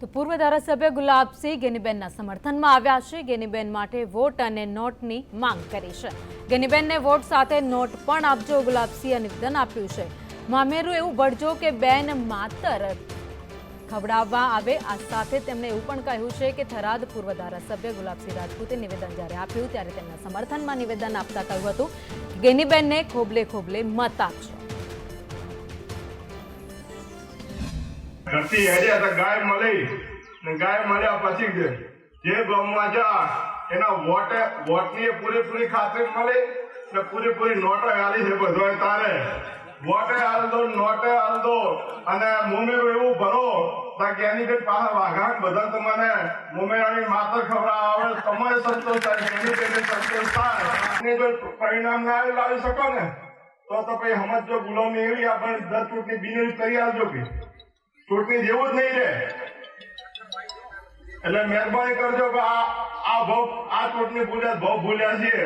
તો પૂર્વ ધારાસભ્ય ગુલાબસિંહ ગેનીબેનના સમર્થનમાં આવ્યા છે। ગેનીબેન માટે વોટ અને નોટની માંગ કરી છે। ગેનીબેનને વોટ સાથે નોટ પણ આપજો, ગુલાબસિંહે નિવેદન આપ્યું છે। મામેરું એવું વળજો કે બેન માતર ખવડાવવા આવે। આ સાથે તેમણે એવું પણ કહ્યું છે કે થરાદ પૂર્વ ધારાસભ્ય ગુલાબસિંહ રાજપૂતે નિવેદન જ્યારે આપ્યું ત્યારે તેમના સમર્થનમાં નિવેદન આપતા કહ્યું હતું કે ગેનીબેનને ખોબલે ખોબલે મત આપજો। ઘરથી હેડ્યા તો ગાય મળી ને ગાય મળ્યા પછી જે ગામમાં જા એના વોટની પૂરેપૂરી ખાતરી મળી ને પૂરેપૂરી નોટો આલી છે। બધોય તારે વોટે હાલ દો, નોટે હાલ દો અને મુમેરું એવું ભરો કે એની બેન પાછા વાઘાટ બધા તમને મુમેરાની માતર ખવડાવે, તમારે સંતોષ થાય, એની બેને સંતોષ થાય। અને જો પરિણામ ના લાવી શકો ને તો પછી સમજો ગુલામી એવી આપણે દર ચૂંટણી બિનરી કરી આવજો કે ચૂંટણી જેવું જ નહીં રહે। એટલે મહેરબાની કરજો કે આ ચૂંટણી ભૂલ્યા છીએ।